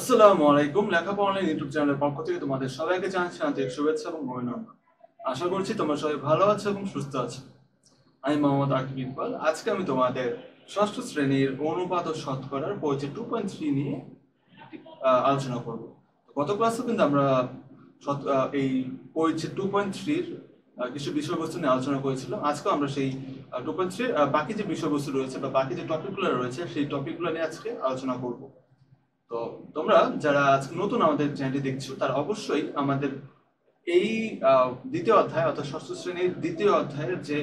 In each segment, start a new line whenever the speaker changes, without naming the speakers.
আসসালামু আলাইকুম। লেখাপড়া অনলাইন ইউটিউব চ্যানেলের পক্ষ থেকে তোমাদের সবাইকে জানাচ্ছি আন্তরিক শুভেচ্ছা এবং অভিনন্দন। আশা করছি তোমরা সবাই ভালো আছো এবং সুস্থ আছো। আমি মোহাম্মদ আকিব ইকবাল। আজকে আমি তোমাদের ষষ্ঠ শ্রেণীর অনুপাত ও শতকরার পরিচয় 2.3 নিয়ে আলোচনা করব। গত ক্লাসে কিন্তু আমরা এই পরিচয় 2.3 কিছু বিষয়বস্তু নিয়ে আলোচনা করেছিলাম। আজকেও আমরা সেই 2.3 বাকি যে বিষয়বস্তু রয়েছে বা বাকি যে টপিকগুলো রয়েছে সেই টপিকগুলো নিয়ে আজকে আলোচনা করব। তো তোমরা যারা আজকে নতুন আমাদের চ্যানেলটি দেখছো তারা অবশ্যই আমাদের এই দ্বিতীয় অধ্যায় অর্থাৎ ষষ্ঠ শ্রেণীর দ্বিতীয় অধ্যায়ের যে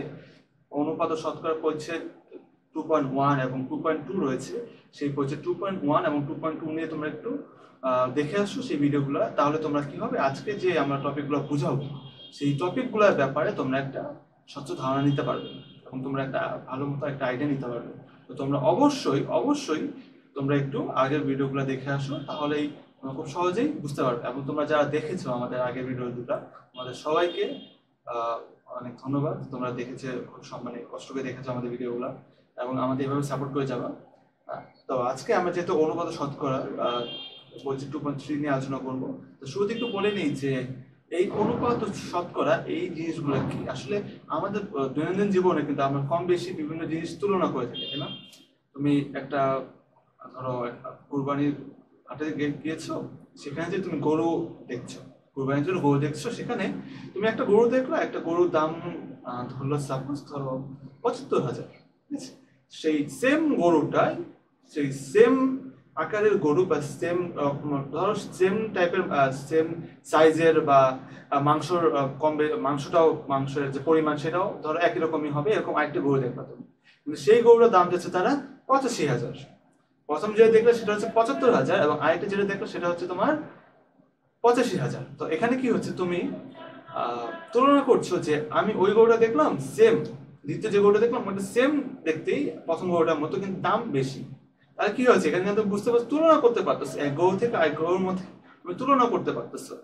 অনুপাত ও শতকরা পরিচ্ছেদ 2.1 এবং 2.2 রয়েছে, সেই পরিচ্ছেদ 2.1 এবং 2.2 নিয়ে তোমরা একটু দেখে আসো সেই ভিডিওগুলো। তাহলে তোমরা কি হবে, আজকে যে আমরা টপিকগুলো বুঝাবো সেই টপিকগুলোর ব্যাপারে তোমরা একটা স্বচ্ছ ধারণা নিতে পারবে এবং তোমরা একটা ভালো মতো একটা আইডিয়া নিতে পারবে। তো তোমরা অবশ্যই অবশ্যই তোমরা একটু আগের ভিডিওগুলো দেখে আসো, তাহলেই তোমরা খুব সহজেই বুঝতে পারবে। এবং তোমরা যারা দেখেছো আমাদের আগের ভিডিও দুটো, আমাদের সবাইকে অনেক ধন্যবাদ। তোমরা দেখেছো, খুব মানে কষ্ট করে দেখেছো আমাদের ভিডিওগুলো এবং আমাদের এভাবে সাপোর্ট করে যাবা। তো আজকে আমরা যেহেতু অনুপাত শতকরা বলছি 2.3 নিয়ে আলোচনা করবো, তো শুরুতে একটু বলে নিই যে এই অনুপাত শতকরা এই জিনিসগুলো কি আসলে আমাদের দৈনন্দিন জীবনে কিন্তু আমরা কম বেশি বিভিন্ন জিনিস তুলনা করে থাকি, তাই না? তুমি একটা ধরো একটা কুরবানির হাটে গিয়েছো, সেখানে যে তুমি গরু দেখছো, কুরবানির জন্য গরু দেখছো, সেখানে তুমি একটা গরু দেখলো, একটা গরুর দাম ধরলো সাপোজ ধরো 75,000, ঠিক আছে? সেই সেম গরুটাই, সেই সেম আকারের গরু বা সেম ধরো সেম টাইপের সেম সাইজের বা মাংসর মাংসটাও, মাংসের যে পরিমাণ সেটাও ধরো একই রকমই হবে, এরকম আরেকটা গরু দেখবা তুমি, কিন্তু সেই গরুটার দাম যাচ্ছে তারা 85,000। প্রথম যেটা দেখলে সেটা হচ্ছে 75,000 এবং আরেকটা যেটা দেখলে সেটা হচ্ছে তোমার 85,000। তো এখানে কি হচ্ছে, তুমি তুলনা করছো যে আমি ওই গরুটা দেখলাম সেম, দ্বিতীয় যে গরুটা দেখলাম ওটা সেম দেখতেই প্রথম গরুটার মতো, কিন্তু দাম বেশি। তাহলে কি হচ্ছে, এখানে কিন্তু বুঝতে পারছো, তুলনা করতে পারতেছো এক গরু থেকে আরেক গরুর মধ্যে তুমি তুলনা করতে পারতেছো।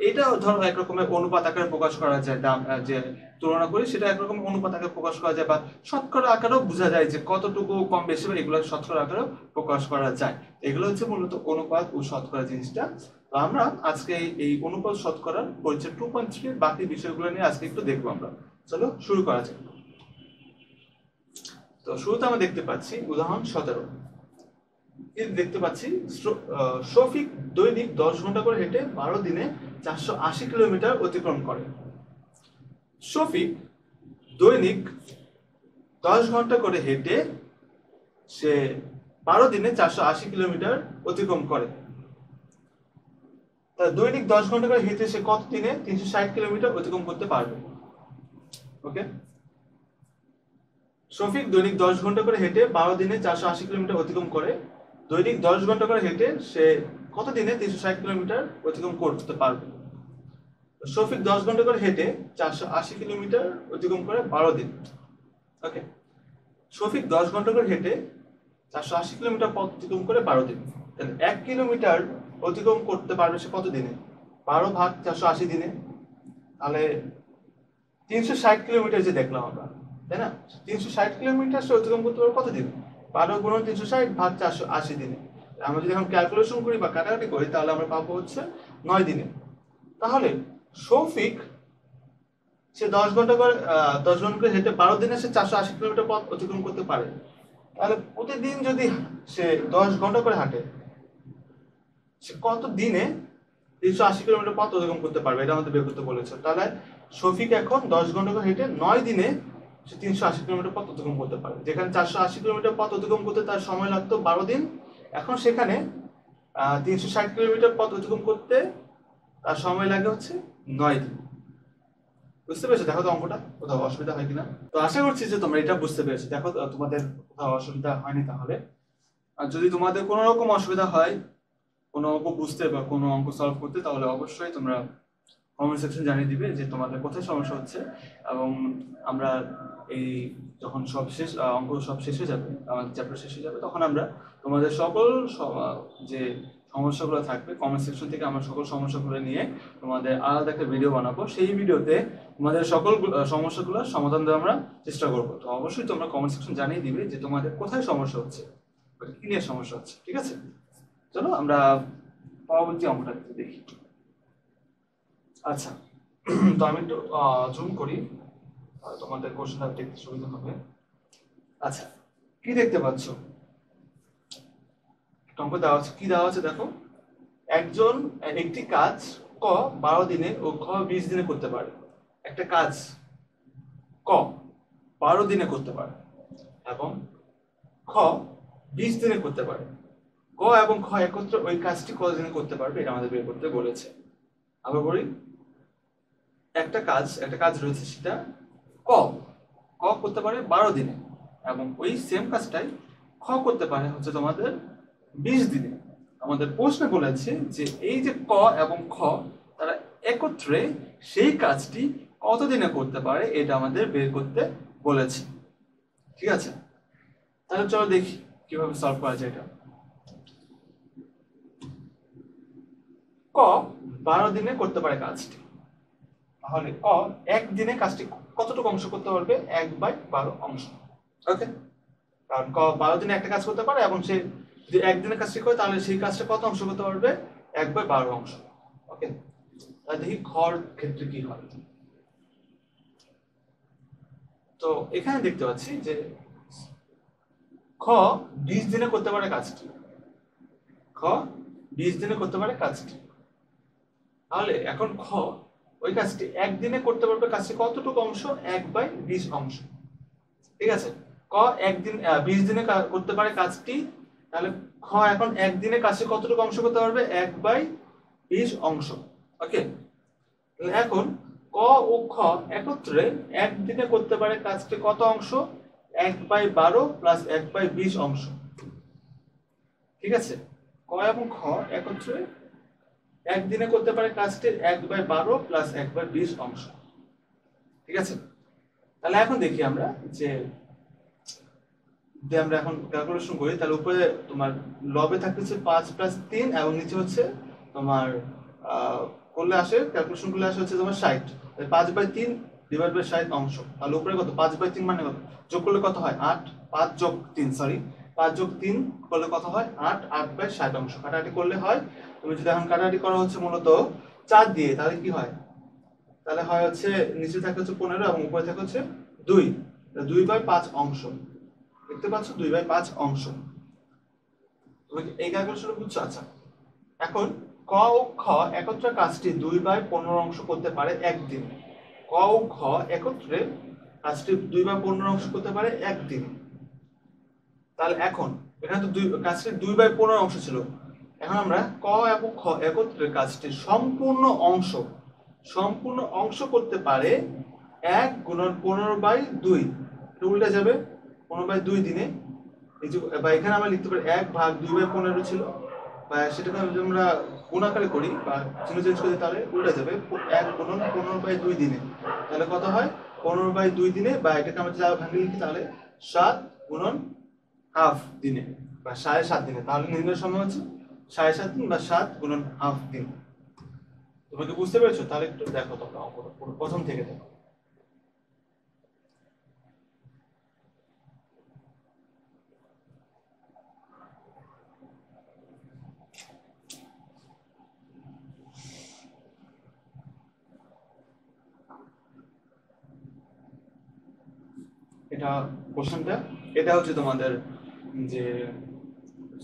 এটা ধরো একরকমের অনুপাত আকারে প্রকাশ করা যায়, দাম যে তুলনা করি সেটা একরকম অনুপাত আকারে প্রকাশ করা যায়, বা শতকরা আকারেও বোঝা যায় যে কতটুকু কম বেশি, বা এগুলো শতকরা আকারেও প্রকাশ করা যায়। এগুলো হচ্ছে মূলত অনুপাত ও শতকরা জিনিসটা। তো আমরা আজকে এই অনুপাত শতকরার পরিচয় 2.3 বাকি বিষয়গুলো নিয়ে আজকে একটু দেখবো আমরা। চলো শুরু করা যাক। তো শুরুতে আমরা দেখতে পাচ্ছি উদাহরণ 17 দেখতে পাচ্ছি, শফিক দৈনিক 10 ঘন্টা করে হেঁটে 12 দিনে 480 কিলোমিটার অতিক্রম করে। শফিক দৈনিক 10 ঘন্টা করে হেঁটে সে 12 দিনে 480 কিলোমিটার অতিক্রম করে। দৈনিক 10 ঘন্টা করে হেঁটে সে কত দিনে 360 কিলোমিটার অতিক্রম করতে পারবে? ওকে, শফিক দৈনিক 10 ঘন্টা করে হেঁটে 12 দিনে 480 কিলোমিটার অতিক্রম করে। দৈনিক 10 ঘন্টা করে হেঁটে সে কত দিনে 360 কিলোমিটার অতিক্রম করতে পারবে? শফিক 10 ঘন্টা করে হেঁটে 480 কিলোমিটার অতিক্রম করে 12 দিন। ওকে, শফিক 10 ঘন্টা করে হেঁটে 480 কিলোমিটার পথ অতিক্রম করে 12 দিন। 1 কিলোমিটার অতিক্রম করতে পারবে সে কত দিনে? 12 ভাগ 480 দিনে। তাহলে 360 কিলোমিটার যে দেখলাম আমরা, তাই না? 360 কিলোমিটার সে অতিক্রম করতে পারবে কত দিন? 12 গুণন 360 ভাগ 480 দিনে। আমরা যদি এখন ক্যালকুলেশন করি বা কাটাকাটি করি তাহলে আমরা পাবো হচ্ছে 9 দিনে। তাহলে শফিক সে 10 ঘন্টা করে 10 ঘন্টা করে হেঁটে 12 দিনে সে 480 কিলোমিটার পথ অতিক্রম করতে পারে। তাহলে প্রতিদিন যদি সে 10 ঘন্টা করে হাঁটে, সে কত দিনে 380 কিলোমিটার পথ অতিক্রম করতে পারবে, এটা আমাদের বের করতে বলেছে। তাহলে শফিক এখন 10 ঘন্টা করে হেঁটে 9 দিনে সে 380 কিলোমিটার পথ অতিক্রম করতে পারে। যেখানে 480 কিলোমিটার পথ অতিক্রম করতে তার সময় লাগতো 12 দিন, এখন সেখানে 360 কিলোমিটার পথ অতিক্রম করতে তার সময় লাগে হচ্ছে 9 দিন। বুঝতে পেরেছো? দেখো তো অঙ্কটা কোথাও অসুবিধা হয় কিনা। তো আশা করছি যে তোমরা এটা বুঝতে পেরেছো। দেখো তোমাদের কোথাও অসুবিধা হয়নি তাহলে। আর যদি তোমাদের কোনো রকম অসুবিধা হয় কোনো অঙ্ক বুঝতে বা কোনো অঙ্ক সলভ করতে, তাহলে অবশ্যই তোমরা কমেন্ট সেকশন জানিয়ে দিবে যে তোমাদের কোথায় সমস্যা হচ্ছে। এবং আমরা এই যখন সব শেষ অঙ্ক সব শেষ হয়ে যাবে, আমাদের চ্যাপ্টার শেষ হয়ে যাবে, তখন আমরা তোমাদের সকল যে সমস্যাগুলো থাকবে কমেন্ট সেকশন থেকে আমরা সকল সমস্যাগুলো নিয়ে তোমাদের আলাদা একটা ভিডিও বানাবো। সেই ভিডিওতে তোমাদের সকল সমস্যাগুলোর সমাধান দেওয়ার আমরা চেষ্টা করবো। তো অবশ্যই তোমরা কমেন্ট সেকশন জানিয়ে দিবে যে তোমাদের কোথায় সমস্যা হচ্ছে, কি নিয়ে সমস্যা হচ্ছে। ঠিক আছে, চলো আমরা পরবর্তী অঙ্কটা দেখি। আচ্ছা, তো আমি একটু জুম করি, তোমাদের কোশ্চেনটা দেখতে সুবিধা হবে। আচ্ছা, কি দেখতে পাচ্ছ? অঙ্ক দেওয়া আছে, কি দেওয়া আছে দেখো। একটি কাজ ক 12 দিনে ও খ 20 দিনে করতে পারে। একটা কাজ ক 12 দিনে করতে পারে এবং খ 20 দিনে করতে পারে। ক এবং খ একত্রে ওই কাজটি কত দিনে করতে পারবে এটা আমাদের বের করতে বলেছে। আবার বলি, একটা কাজ রয়েছে, সেটা ক ক করতে পারে 12 দিনে এবং ওই সেম কাজটাই খ করতে পারে হচ্ছে তোমাদের 20 দিনে। আমাদের প্রশ্নে বলেছে যে এই যে ক এবং খ তারা একত্রে সেই কাজটি কত দিনে করতে পারে এটা আমাদের বের করতে বলেছে। ঠিক আছে, তাহলে চলো দেখি কিভাবে সলভ করা যায় এটা। ক 12 দিনে করতে পারে কাজটি, তাহলে ক একদিনে কাজটি কতটুকু অংশ করতে পারবে? 1/12 অংশ। ওকে, কারণ ক 12 দিনে একটা কাজ করতে পারে এবং সে যদি একদিনে কাজটি করে তাহলে সেই কাজটা কত অংশ করতে পারবে? 1/12 অংশ। ওকে, তাহলে দেখি খর ক্ষেত্রে কি হয়। তো এখানে দেখতে পাচ্ছি যে খ 20 দিনে করতে পারে কাজটি, খ 20 দিনে করতে পারে কাজটি। তাহলে এখন খ ওই কাজটি একদিনে করতে পারবে কাজটি কতটুকু অংশ? 1/20 অংশ। ঠিক আছে, ক 20 দিনে করতে পারে কাজটি, তাহলে খ এখন একদিনে কাজটি কতটুকু অংশ করতে পারবে? 1/20 অংশ। ওকে, এখন ক ও খ একত্রে একদিনে করতে পারে কাজটি কত অংশ? 1/12 প্লাস 1/20 অংশ। ঠিক আছে, ক এবং খ একত্রে একদিনে করতে পারে কাজটি 1/12 প্লাস 1/20 অংশ। ঠিক আছে, তাহলে এখন দেখি আমরা যে আমরা এখন ক্যালকুলেশন করি। তাহলে উপরে তোমার লবে থাকতেছে 5 প্লাস 3 এবং নিচে হচ্ছে তোমার করলে আসে, ক্যালকুলেশন করলে আসে হচ্ছে তোমার 60। 5/3 ডিভাইড বাই 60 অংশ। তাহলে উপরে কত? 5/3 মানে কত? যোগ করলে কত হয়? 8। 5 যোগ 3 সরি 5 যোগ 3 করলে কত হয়? 8। 8/60 অংশ। কাটাকাটি করলে হয়, তুমি যদি এখন কাটাকাটি করা হচ্ছে মূলত 4 দিয়ে, তাহলে কি হয়? তাহলে হয় হচ্ছে নিচে থাকে হচ্ছে 15 এবং উপরে থাকে হচ্ছে 2। 2/5 অংশ। দেখতে পাচ্ছ 2/5 অংশ। তুমি এই ক্যালকুলেশন বুঝছো? আচ্ছা, এখন ক ও খ একত্রে কাজটি 2/15 অংশ করতে পারে একদিন। ক ও খ একত্রে কাজটি 2/15 অংশ করতে পারে একদিন। তাহলে এখন এখানে তো কাজটি 2/15 অংশ ছিল। এখন আমরা ক এবং খ একত্রে কাজটি সম্পূর্ণ অংশ করতে পারে 1 গুণন 15/2। এটা উল্টে যাবে 15/2 দিনে। এই যে বা এখানে আমরা লিখতে পারি 1/2/15 ছিল, বা সেটাকে যদি আমরা গুণ আকারে করি বা চিহ্ন চেঞ্জ করি তাহলে উল্টে যাবে 1 গুণন 15/2 দিনে। তাহলে কত হয়? 15/2 দিনে, বা এটাকে আমরা যদি ভাঙে লিখি তাহলে 7 গুণন হাফ দিনে বা 7.5 দিনে। তাহলে নির্ণয় সময় হচ্ছে 7.5 দিন বা 7 গুণন হাফ দিন। তোমরা কি বুঝতে পেরেছো? তাহলে একটু দেখো তোমরা প্রথম থেকে দেখো। এটা কোশ্চেনটা, এটা হচ্ছে তোমাদের যে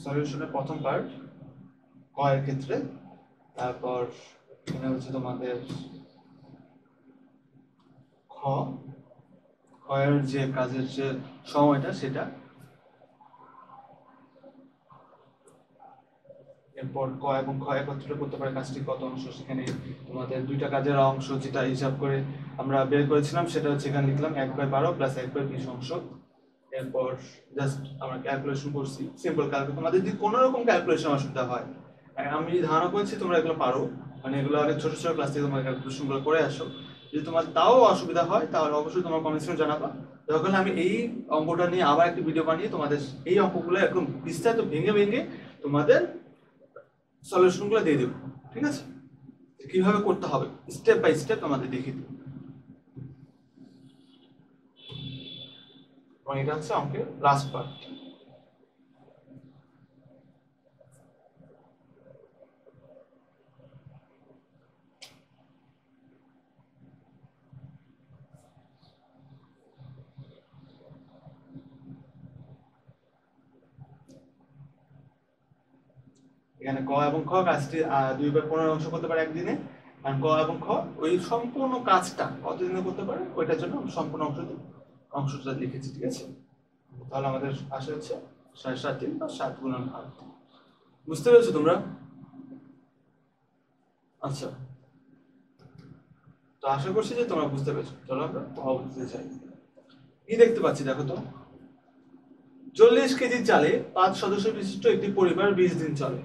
সলিউশনের প্রথম পার্ট ক এর ক্ষেত্রে। তারপর এখানে হচ্ছে তোমাদের খ খ এর যে কাজের যে সময়টা সেটা। এরপর ক এবং খ একত্রে করতে পারে কাজটি কত অংশ, সেখানে তোমাদের দুইটা কাজের অংশ যেটা হিসাব করে আমরা বের করেছিলাম সেটা হচ্ছে এখানে লিখলাম 1/12 প্লাস 1/20 অংশ। এরপর জাস্ট আমরা ক্যালকুলেশন করছি, সিম্পল ক্যালকুলেশন। তোমাদের যদি কোনো রকম ক্যালকুলেশন অসুবিধা হয়, আমি ধারণা করছি তোমরা এগুলো পারো, মানে এগুলো অনেক ছোট ছোট ক্লাস থেকে তোমরা ক্যালকুলেশন গুলো করে আসো। যদি তোমার তাও অসুবিধা হয় তাহলে অবশ্যই তোমার কমেন্টসে জানাবা। তখন আমি এই অঙ্কটা নিয়ে আবার একটা ভিডিও বানিয়ে তোমাদের এই অঙ্কগুলো একদম বিস্তারিত ভেঙে ভেঙে তোমাদের সলিউশন গুলো দিয়ে দেবো। ঠিক আছে, কিভাবে করতে হবে স্টেপ বাই স্টেপ তোমাদের দেখিয়ে দেবো। এবং এটা হচ্ছে অঙ্কের লাস্ট পার্ট। এখানে ক এবং খ কাজটি 2/15 অংশ করতে পারে একদিনে, আর ক এবং খ ওই সম্পূর্ণ কাজটা কতদিনে করতে পারে ওইটার জন্য সম্পূর্ণ অংশটা লিখেছি, ঠিক আছে। তাহলে আমাদের আসে হচ্ছে 7.5 দিন বা 7 × 8। বুঝতে পেরেছো তোমরা? আচ্ছা, তো আশা করছি যে তোমরা বুঝতে পেরেছো। চলো আমরা পরবর্তীতে যাই। কি দেখতে পাচ্ছি দেখো তো, 40 কেজি চালে 5 সদস্য বিশিষ্ট একটি পরিবার 20 দিন চলে।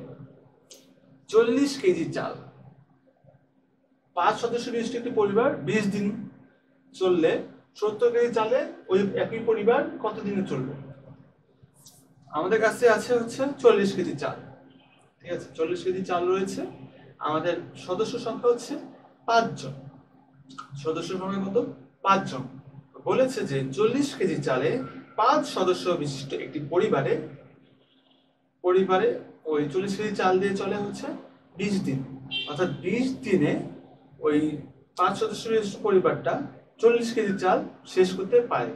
40 কেজি চাল 5 সদস্য বিশিষ্ট একটি পরিবার 20 দিন চললে 70 কেজি চালে ওই একই পরিবার কত দিনে চলবে? আমাদের কাছে আছে হচ্ছে 40 কেজি চাল, ঠিক আছে। 40 কেজি চাল রয়েছে, আমাদের সদস্য সংখ্যা হচ্ছে 5 জন। সদস্য সংখ্যা কত? 5 জন। বলেছে যে 40 কেজি চালে 5 সদস্য বিশিষ্ট একটি পরিবারে ওই 40 কেজি চাল দিয়ে চলে হচ্ছে 20 দিন, অর্থাৎ 20 দিনে ওই 5 সদস্য বিশিষ্ট পরিবারটা 40 কেজি চাল শেষ করতে পারে।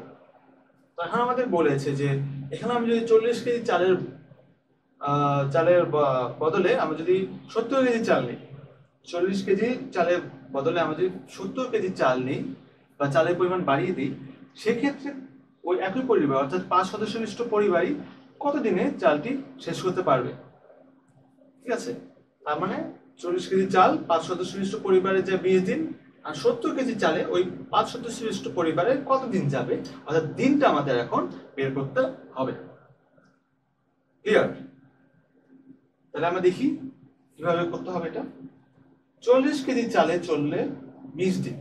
তখন আমাদের বলেছে যে এখানে আমি যদি 40 কেজি চালের বদলে আমরা যদি 70 কেজি চাল নিই, 40 কেজি চালের বদলে আমরা যদি 70 কেজি চাল নিই বা চালের পরিমাণ বাড়িয়ে দিই, সেক্ষেত্রে ওই একই পরিবার অর্থাৎ 5 সদস্য বিশিষ্ট পরিবারই কতদিনে চালটি শেষ করতে পারবে, ঠিক আছে। তার মানে 40 কেজি চাল 5 সদস্য বিশিষ্ট পরিবারে যে 20 দিন, আর 70 কেজি চালে ওই 5 সদস্য বিশিষ্ট পরিবারে কতদিন যাবে, অর্থাৎ দিনটা আমাদের এখন বের করতে হবে। ক্লিয়ার? তাহলে আমরা দেখি কিভাবে করতে হবে এটা। 40 কেজি চালে চললে 20 দিন,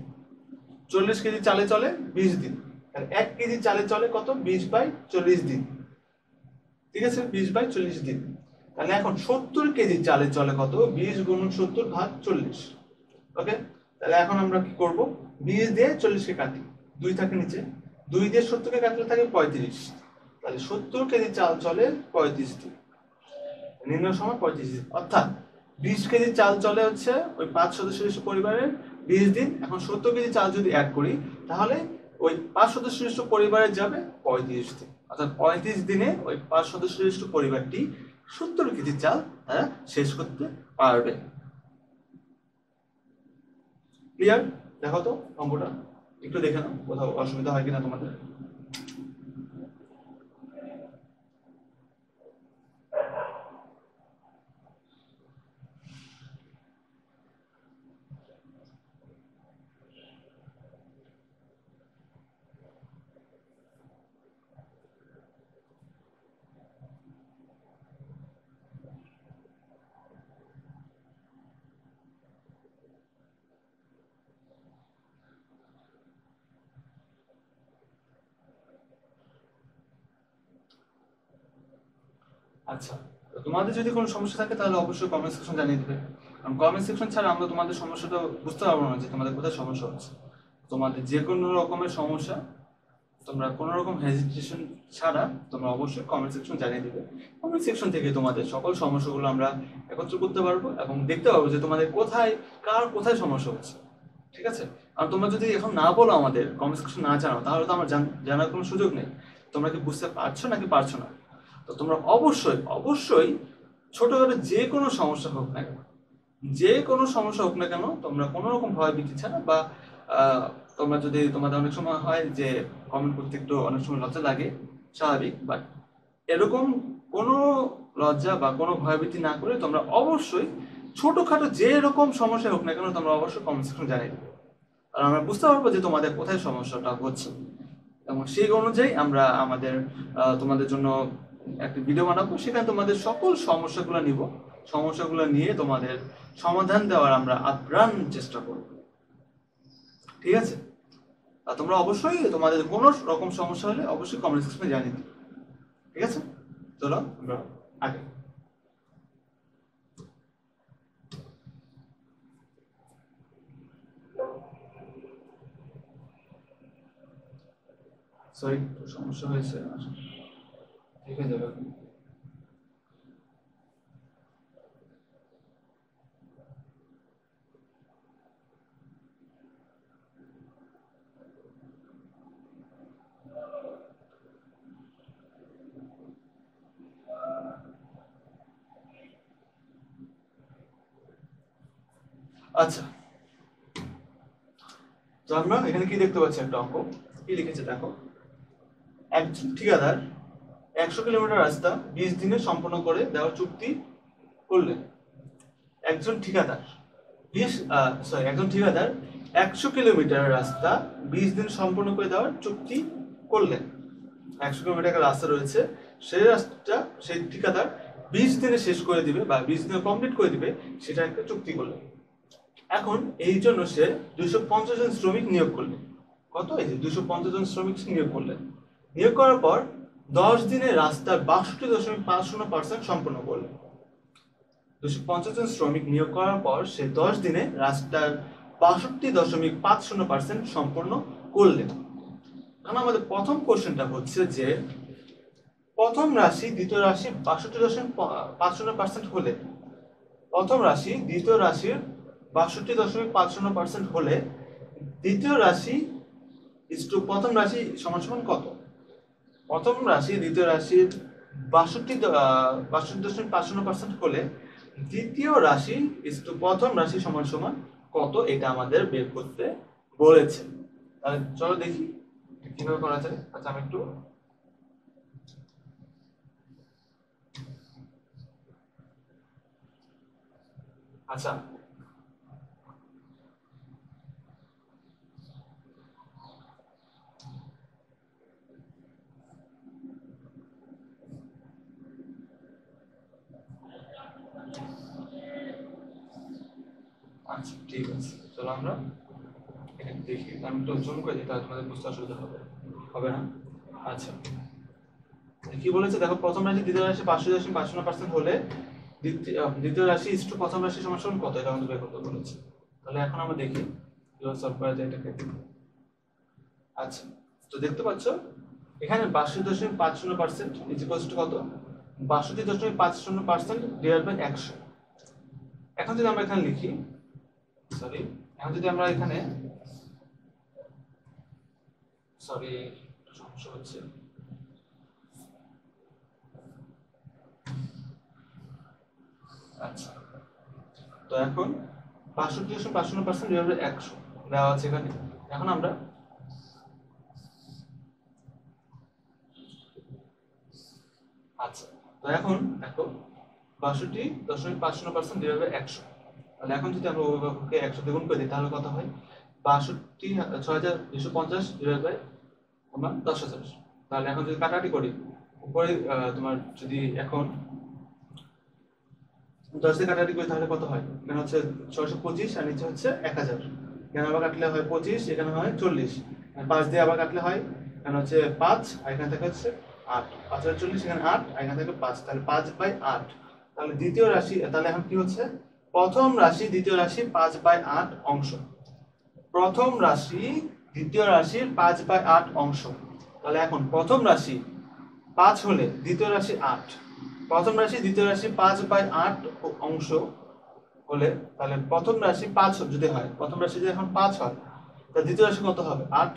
40 কেজি চালে চলে 20 দিন, আর 1 কেজি চালে চলে কত? 20/40 দিন, ঠিক আছে। 20/40 দিন। তাহলে এখন 70 কেজি চালে চলে কত? 20 × 70/40। ওকে, তাহলে এখন আমরা কি করব? 20 দিয়ে 40 কে কাটি, 2 থাকে নিচে, 2 দিয়ে 70 কে কাটলে থাকে 35। তাহলে 70 কেজি চাল চলে 35 দিন, নির্ণয় সময় 35 দিন। অর্থাৎ 20 কেজি চাল চলে হচ্ছে ওই 5 সদস্য বিশিষ্ট পরিবারের 20 দিন। এখন 70 কেজি চাল যদি অ্যাড করি তাহলে ওই 5 সদস্য বিশিষ্ট পরিবারের যাবে 35 দিন, অর্থাৎ 35 দিনে ওই 5 সদস্য বিশিষ্ট পরিবারটি 70 কেজি চাল তারা শেষ করতে পারবে। ক্লিয়ার? দেখো তো অঙ্কটা একটু দেখে নাও, কোথাও অসুবিধা হয় কিনা তোমাদের। আচ্ছা, তো তোমাদের যদি কোনো সমস্যা থাকে তাহলে অবশ্যই কমেন্ট সেকশন জানিয়ে দিবে, কারণ কমেন্ট সেকশন ছাড়া আমরা তোমাদের সমস্যাটা বুঝতে পারবো না যে তোমাদের কোথায় সমস্যা হচ্ছে। তোমাদের যে কোনো রকমের সমস্যা তোমরা কোনো রকম হেজিটেশন ছাড়া তোমরা অবশ্যই কমেন্ট সেকশন জানিয়ে দিবে। কমেন্ট সেকশন থেকে তোমাদের সকল সমস্যাগুলো আমরা একত্র করতে পারবো এবং দেখতে পারবো যে তোমাদের কোথায় সমস্যা হচ্ছে, ঠিক আছে। আর তোমরা যদি এখন না বলো, আমাদের কমেন্ট সেকশন না জানাও, তাহলে তো আমার জানার কোনো সুযোগ নেই তোমরা কি বুঝতে পারছো নাকি পারছো না। তো তোমরা অবশ্যই ছোটখাটো যে কোনো সমস্যা হোক না কেন, তোমরা কোনো রকম ভয়ভীতি ছাড়া বা তোমরা যদি তোমাদের অনেক সময় হয় যে কমেন্ট করতে একটু অনেক সময় লজ্জা লাগে, স্বাভাবিক, বাট এরকম কোনো লজ্জা বা কোনো ভয়ভীতি না করে তোমরা অবশ্যই ছোটখাটো যে এরকম সমস্যা হোক না কেন তোমরা অবশ্যই কমেন্ট সেকশন জানিয়ে দেবে, আর আমরা বুঝতে পারবো যে তোমাদের কোথায় সমস্যাটা হচ্ছে, এবং সেই অনুযায়ী আমরা তোমাদের জন্য একটা ভিডিও বানাবো, সেখানে তোমাদের সকল সমস্যাগুলো নিয়ে তোমাদের সমাধান দেওয়ার আমরা আপ্রাণ চেষ্টা করব, ঠিক আছে। আর তোমরা অবশ্যই তোমাদের কোনো রকম সমস্যা হলে অবশ্যই কমেন্ট সেকশনে জানিয়ে দিও, ঠিক আছে। চলো আমরা আগে সরি, সমস্যা হয়েছে, ঠিক হয়ে যাবে। আচ্ছা, তো আমরা এখানে কি দেখতে পাচ্ছি, একটা অঙ্ক কি লিখেছে দেখো। একজন ঠিকাদার 100 কিলোমিটার রাস্তা 20 দিনে সম্পন্ন করে দেওয়ার চুক্তি করলেন। একজন ঠিকাদার একজন ঠিকাদার 100 কিলোমিটার রাস্তা 20 দিন সম্পন্ন করে দেওয়ার চুক্তি করলেন। 100 কিলোমিটার রাস্তা রয়েছে, সেই রাস্তাটা সেই ঠিকাদার 20 দিনে শেষ করে দিবে বা 20 দিনে কমপ্লিট করে দিবে, সেটা একটা চুক্তি করলেন। এখন এই জন্য সে 250 জন শ্রমিক নিয়োগ করলেন। কত? এই যে 250 জন শ্রমিক নিয়োগ করলেন। নিয়োগ করার পর 10 দিনে রাস্তার 62.50% সম্পন্ন করলেন। 250 জন শ্রমিক নিয়োগ করার পর সে 10 দিনে রাস্তার 62.50% সম্পন্ন করলেন। এখন আমাদের প্রথম কোশ্চেনটা হচ্ছে যে প্রথম রাশি দ্বিতীয় রাশি 62.50% হলে, প্রথম রাশি দ্বিতীয় রাশির 62.50% হলে দ্বিতীয় রাশি ইস্টু প্রথম রাশি সমান সমান কত? প্রথম রাশি দ্বিতীয় রাশির 62.50% হলে দ্বিতীয় রাশি ইস্টু প্রথম রাশি সমান সমান কত, এটা আমাদের বের করতে বলেছে। তাহলে চলো দেখি কিভাবে করা যায়। আচ্ছা, আমি একটু আচ্ছা আচ্ছা ঠিক আছে, চলো আমরা এখানে দেখি। আমি একটু জুম করে দিই, তাহলে তোমাদের বুঝতে অসুবিধা হবে না? আচ্ছা, কি বলেছে দেখো, প্রথম রাশি দ্বিতীয় রাশি 500.50% হলে দ্বিতীয় রাশি ইস্টু প্রথম রাশি সমান সমান কত, এটা আমাদের বের করতে বলেছে। তাহলে এখন আমরা দেখি কিভাবে সলভ করা যায় এটাকে। আচ্ছা, তো দেখতে পাচ্ছ এখানে 62.50% ইজ ইকুয়ালস টু কত? 62.50% ডিভাইড বাই 100। এখন যদি আমরা এখানে লিখি, এখন যদি আমরা এখানে সমস্যা হচ্ছে। আচ্ছা, তো এখন 62.50% ডিভাইড বাই 100 দেওয়া আছে এখানে। এখন আমরা আচ্ছা, তো এখন দেখো 62.50% ডিভাইড বাই 100। তাহলে এখন যদি আমরা ওকে 100 দ্বিগুণ করে দিই তাহলে কত হয়? 62,6250 ডিভাইড বাই 10,000। তাহলে এখন যদি কাটাকাটি করি, উপরে তোমার যদি এখন 10 দিয়ে কাটাকাটি করি তাহলে কত হয়? এখানে হচ্ছে 625 আর নিচে হচ্ছে 1000। এখানে আবার কাটলে হয় 25, এখানে হয় 40, আর 5 দিয়ে আবার কাটলে হয়, এখানে হচ্ছে 5 আর এখানে থেকে হচ্ছে 8। 5 আর 40, এখানে 8 আর এখানে থেকে 5, তাহলে 5/8। তাহলে দ্বিতীয় রাশি, তাহলে এখন কি হচ্ছে? প্রথম রাশি দ্বিতীয় রাশি 5/8 অংশ। প্রথম রাশি দ্বিতীয় রাশির 5/8 অংশ। তাহলে এখন প্রথম রাশি 5 হলে দ্বিতীয় রাশি 8। প্রথম রাশি দ্বিতীয় রাশি 5/8 অংশ হলে, তাহলে প্রথম রাশি 5 যদি হয়, প্রথম রাশি যদি এখন 5 হয়, তাহলে দ্বিতীয় রাশি কত হবে? 8।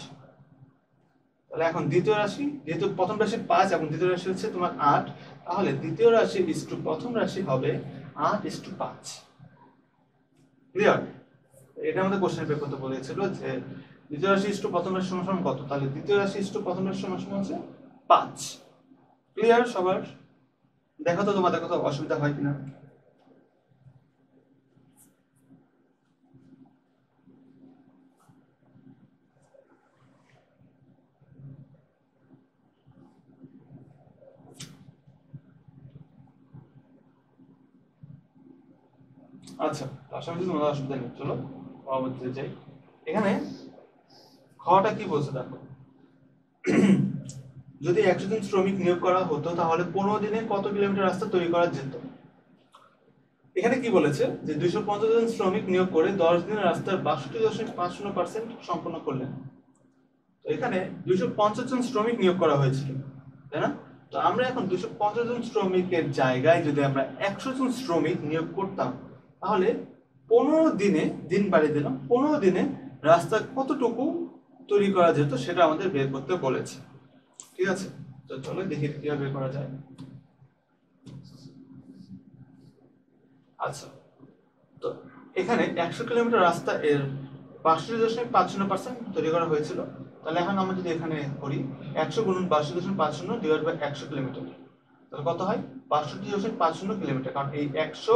তাহলে এখন দ্বিতীয় রাশি, যেহেতু প্রথম রাশি 5 এবং দ্বিতীয় রাশি হচ্ছে তোমার 8, তাহলে দ্বিতীয় রাশি ইস্টু প্রথম রাশি হবে 8:5। ক্লিয়ার? এটা আমাদের কোশ্চেন পেপার করতে বলেছিল যে দ্বিতীয় রাশি ইস্টু প্রথম রাশি সমান সমান কত, তাহলে দ্বিতীয় রাশি ইস্টু প্রথম রাশি সমান সমান হচ্ছে 5। ক্লিয়ার সবার? দেখো তো তোমাদের কোথাও অসুবিধা হয় কিনা। আচ্ছা, আশা করি তোমাদের অসুবিধা নেই। চলো পরবর্তীতে যাই। এখানে খটা কি বলছে দেখো, যদি 100 জন শ্রমিক নিয়োগ করা হতো তাহলে 15 দিনে কত কিলোমিটার রাস্তা তৈরি করা যেত? এখানে কি বলেছে যে 250 জন শ্রমিক নিয়োগ করে 10 দিনে রাস্তার 62.50% সম্পন্ন করলেন। তো এখানে 250 জন শ্রমিক নিয়োগ করা হয়েছিল, তাই না? তো আমরা এখন 250 জন শ্রমিকের জায়গায় যদি আমরা 100 জন শ্রমিক নিয়োগ করতাম, তাহলে 15 দিনে, দিন বাড়িয়ে দিলাম, 15 দিনে রাস্তা কতটুকু তৈরি করা যেত সেটা আমাদের বের করতে বলেছে। ঠিক আছে, তো চলো দেখি কিভাবে বের করা যায়। আচ্ছা, তো এখানে 100 কিলোমিটার রাস্তা এর 62.50% তৈরি করা হয়েছিল। তাহলে এখন আমরা যদি এখানে করি 100 গুণন 62.50 ডিভাইড বাই 100 কিলোমিটার, তাহলে কত হয় 62.50 কিলোমিটার। কারণ এই 100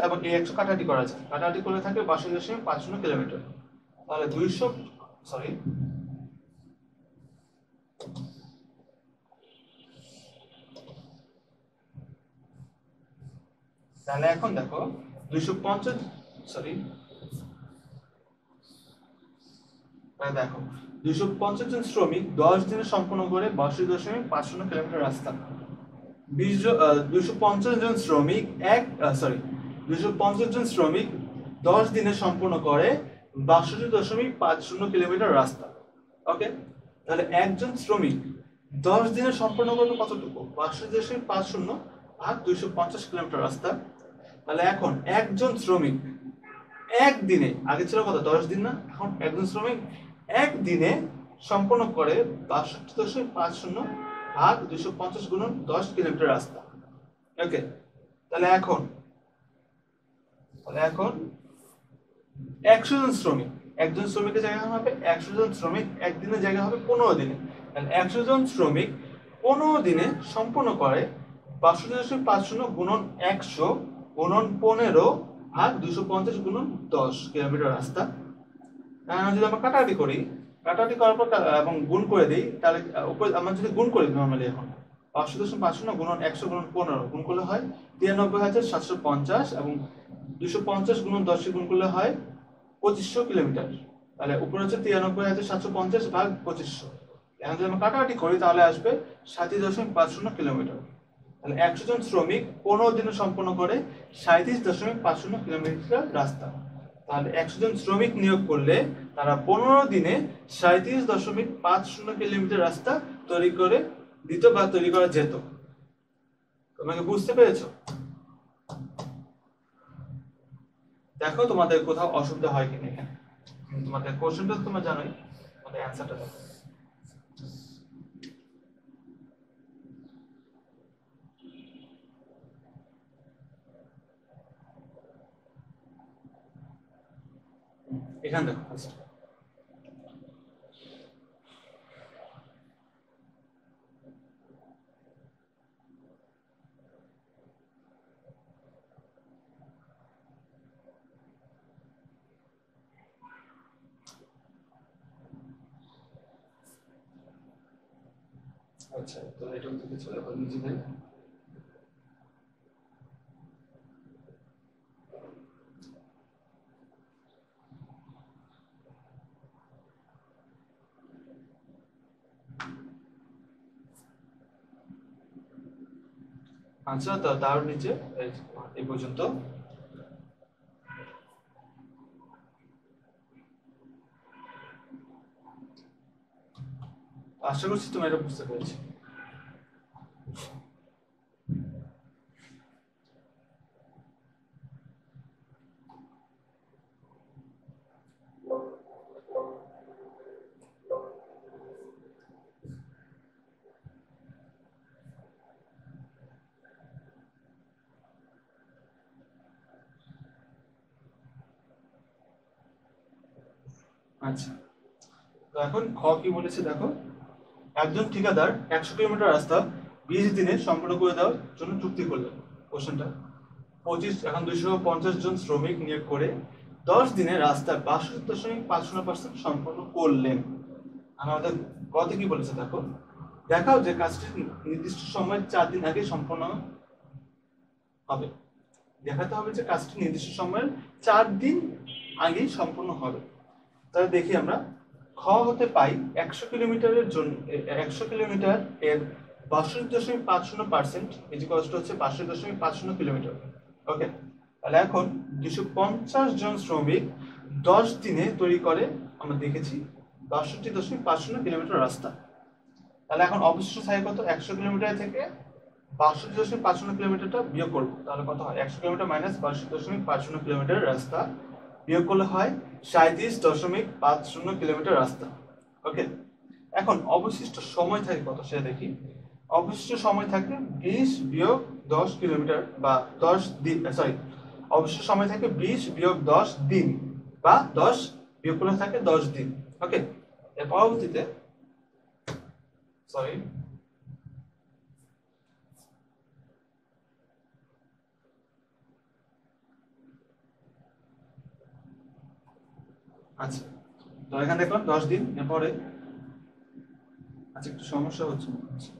এবং এই 100 কাটাকাটি করা যায়, কাটাকাটি করে থাকে 62.50 কিলোমিটার। তাহলে 200 সরি তাহলে এখন দেখো 250 সরি দেখো 250 জন শ্রমিক 10 দিনে সম্পন্ন করে 62.50 কিলোমিটার রাস্তা। 250 জন শ্রমিক 250 জন শ্রমিক 10 দিনে সম্পন্ন করে 62.50 কিলোমিটার রাস্তা। ওকে, তাহলে একজন শ্রমিক 10 দিনে সম্পন্ন করবে কতটুকু 62.50 ভাগ 250 কিলোমিটার রাস্তা। তাহলে এখন একজন শ্রমিক একদিনে, আগে ছিল কত 10 দিন না, এখন একজন শ্রমিক একদিনে সম্পন্ন করে 62.50 ভাগ 250 গুণন 10 কিলোমিটার রাস্তা। ওকে, তাহলে এখন 100 জন শ্রমিক, একজন শ্রমিকের জায়গা হবে 100 জন শ্রমিক একদিনের জায়গা হবে 15 দিনে। তাহলে 100 জন শ্রমিক 15 দিনে সম্পন্ন করে 62.50 গুণন 100 গুণন 15 ভাগ 250 গুণন 10 কিলোমিটার রাস্তা। যদি আমরা কাটাকাটি করি, কাটাকাটি করার পর এবং গুণ করে দিই, তাহলে উপরে আমরা যদি গুণ করি নর্মালি এখন 500.50 গুণন 100 গুণন 15 গুণ করলে হয় 93,750 এবং 250 গুণন 10 গুণ করলে হয় 2500 কিলোমিটার। তাহলে উপরে হচ্ছে 93,750 ভাগ 2500। এখন যদি আমরা কাটাকাটি করি তাহলে আসবে 37.50 কিলোমিটার। তাহলে 100 জন শ্রমিক 15 দিনে সম্পন্ন করে 37.50 কিলোমিটার রাস্তা। তাহলে 100 জন শ্রমিক নিয়োগ করলে তারা 15 দিনে 37.50 কিলোমিটার রাস্তা তৈরি করে দিত বা তৈরি করা যেত। তোমাকে বুঝতে পেরেছো? দেখো তোমাদের কোথাও অসুবিধা হয় কিনা এখানে। তোমাদের কোশ্চেনটা তোমরা জানোই, তোমাদের অ্যানসারটা দেখো। এখানে দেখো ফার্স্ট আচ্ছা, তো এটা থেকে চলে এবার নিচে যাই। আচ্ছা, তো তার নিচে এই পর্যন্ত। আশা করছি তোমরা এটা বুঝতে পেরেছো। আচ্ছা, তো এখন খ কি বলেছে দেখো, একজন ঠিকাদার 100 কিলোমিটার রাস্তা 20 দিনে সম্পূর্ণ করে দেওয়ার জন্য চুক্তি করলেন। কোশ্চেনটা 25 এখন 250 জন শ্রমিক নিয়োগ করে 10 দিনে রাস্তা 62.50% সম্পন্ন করলেন। আমাদের কত কি বলেছে দেখো, দেখাও যে কাজটি নির্দিষ্ট সময়ের 4 দিন আগে সম্পন্ন হবে। দেখাতে হবে যে কাজটি নির্দিষ্ট সময়ের 4 দিন আগেই সম্পন্ন হবে। তাহলে দেখি আমরা খ হতে পাই 100 কিলোমিটারের জন্য 100 কিলোমিটার এর 62.50% হচ্ছে 62.50 কিলোমিটার। ওকে, তাহলে এখন 250 জন শ্রমিক 10 দিনে তৈরি করে, আমরা দেখেছি 62.50 কিলোমিটার রাস্তা। তাহলে এখন অবশিষ্ট থাকে কত, 100 কিলোমিটার থেকে 62.50 কিলোমিটারটা বিয়োগ করবো। তাহলে কত হয় 100 কিলোমিটার মাইনাস 62.50 কিলোমিটার রাস্তা বিয়োগ করলে হয় 37.50 কিলোমিটার রাস্তা। ওকে, এখন অবশিষ্ট সময় থাকে কত সেটা দেখি। অবশিষ্ট সময় থাকে 20 বিয়োগ 10 কিলোমিটার বা 10 দিন, অবশিষ্ট সময় থাকে 20 বিয়োগ 10 দিন, বা 10 বিয়োগ করলে থাকে 10 দিন। ওকে, এর পরবর্তীতে সরি আচ্ছা, তো এখানে দেখলাম 10 দিন। এরপরে আচ্ছা, একটু সমস্যা হচ্ছে মনে হচ্ছে।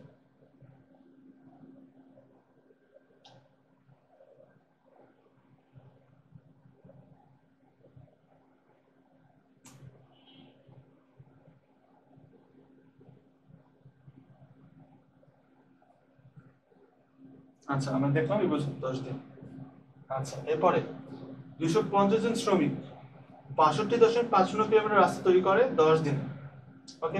আচ্ছা, আমরা দেখলাম এই বছর 10 দিন। আচ্ছা, এরপরে 250 জন শ্রমিক 62.50 কিলোমিটার রাস্তা তৈরি করে 10 দিনে। ওকে,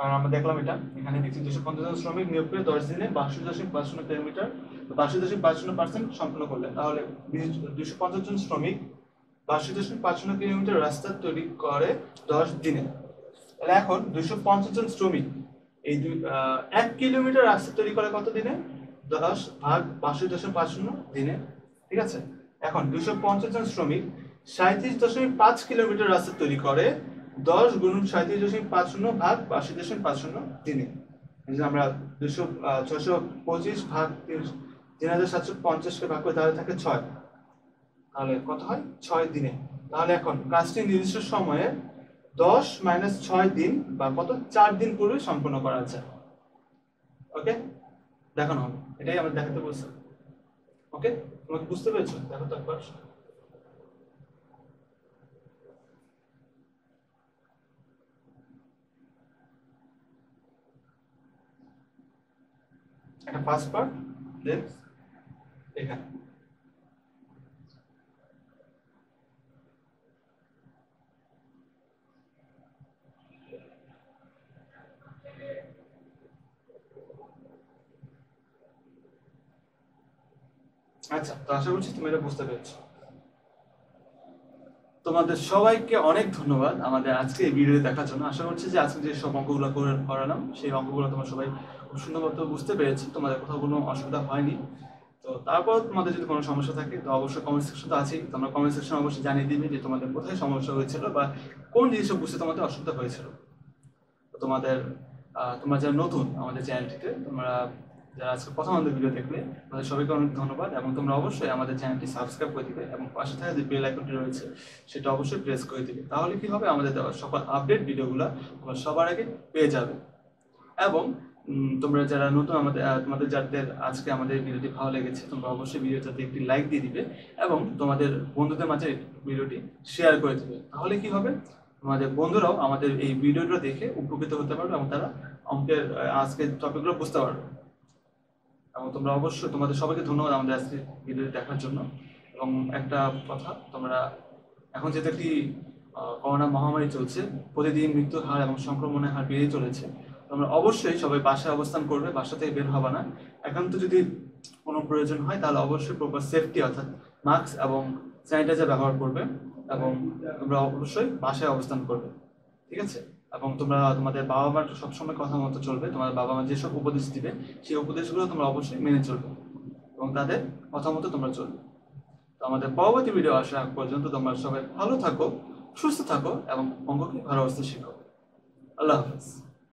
আর আমরা দেখলাম এটা এখানে দেখছি 250 জন শ্রমিক নিয়োগ করে 10 দিনে 62.50 কিলোমিটার, 62.50% সম্পন্ন করলেন। তাহলে 250 জন শ্রমিক 62.50 কিলোমিটার রাস্তা তৈরি করে 10 দিনে। তাহলে এখন 250 জন শ্রমিক এই 1 কিলোমিটার রাস্তা তৈরি করে কত দিনে? 10 ভাগ 62.50 দিনে। ঠিক আছে, এখন 250 জন শ্রমিক 37.5 কিলোমিটার রাস্তা তৈরি করে 10 গুণন 37.50 ভাগ 62.50 দিনে। এই যে আমরা 625 ভাগ 3750 কে ভাগ করে তাহলে থাকে 6, তাহলে কত হয়? 6 দিনে। তাহলে এখন কাজটি নির্দিষ্ট সময়ে 10 মাইনাস 6 দিন বা কত 4 দিন পূর্বে সম্পন্ন করা যায়। ওকে, দেখানো হবে, এটাই আমরা দেখাতে বলছি। ওকে, তোমরা বুঝতে পেরেছো? দেখো তো একবার। একটা ফার্স্ট পার্ট, দেন এখানে আচ্ছা, তো আশা করছি তুমি এটা বুঝতে পেরেছো। তোমাদের সবাইকে অনেক ধন্যবাদ আমাদের আজকে এই ভিডিও দেখার জন্য। আশা করছি যে আজকে যে সব অঙ্কগুলো করালাম সেই অঙ্কগুলো তোমরা সবাই খুব সুন্দরভাবে বুঝতে পেরেছো, তোমাদের কোথাও কোনো অসুবিধা হয়নি। তো তারপর তোমাদের যদি কোনো সমস্যা থাকে তো অবশ্যই কমেন্ট সেকশন তো আছেই, তোমরা কমেন্ট সেকশনে অবশ্যই জানিয়ে দিবে যে তোমাদের কোথায় সমস্যা হয়েছিল বা কোন জিনিসটা বুঝতে তোমাদের অসুবিধা হয়েছিল। তো তোমরা যারা নতুন আমাদের চ্যানেলটিতে, তোমরা যারা আজকে প্রথম আমাদের ভিডিও দেখবে, তাদের সবাইকে অনেক ধন্যবাদ। এবং তোমরা অবশ্যই আমাদের চ্যানেলটি সাবস্ক্রাইব করে দিবে এবং পাশে থাকা যে বেল আইকনটি রয়েছে সেটা অবশ্যই প্রেস করে দিবে। তাহলে কি হবে, আমাদের দেওয়া সকল আপডেট ভিডিওগুলো তোমরা সবার আগে পেয়ে যাবে। এবং তোমরা যারা নতুন তোমাদের যাদের আজকে আমাদের ভিডিওটি ভালো লেগেছে, তোমরা অবশ্যই ভিডিওটাতে একটি লাইক দিয়ে দিবে এবং তোমাদের বন্ধুদের মাঝে ভিডিওটি শেয়ার করে দিবে। তাহলে কি হবে, তোমাদের বন্ধুরাও আমাদের এই ভিডিওটা দেখে উপকৃত হতে পারবে এবং তারা অঙ্কের আজকের টপিকগুলো বুঝতে পারবে। এবং তোমরা অবশ্যই, তোমাদের সবাইকে ধন্যবাদ আমাদের আজকে ভিডিওটি দেখার জন্য। এবং একটা কথা, তোমরা এখন যেহেতু একটি করোনা মহামারী চলছে, প্রতিদিন মৃত্যুর হার এবং সংক্রমণের হার বেড়ে চলেছে। তোমরা অবশ্যই সবাই বাসায় অবস্থান করবে, বাসা থেকে বের হবে না। একান্ত যদি কোনো প্রয়োজন হয় তাহলে অবশ্যই প্রপার সেফটি অর্থাৎ মাস্ক এবং স্যানিটাইজার ব্যবহার করবে এবং তোমরা অবশ্যই বাসায় অবস্থান করবে। ঠিক আছে, এবং তোমরা তোমাদের বাবা মার সবসময় কথা মতো চলবে। তোমাদের বাবা মা যেসব উপদেশ দিবে সেই উপদেশগুলো তোমরা অবশ্যই মেনে চলবে এবং তাদের কথা মতো তোমরা চলবে। তো আমাদের পরবর্তী ভিডিও আসা পর্যন্ত তোমরা সবাই ভালো থাকো, সুস্থ থাকো এবং অঙ্ককে ভালোবাসতে শিখো। আল্লাহ হাফেজ।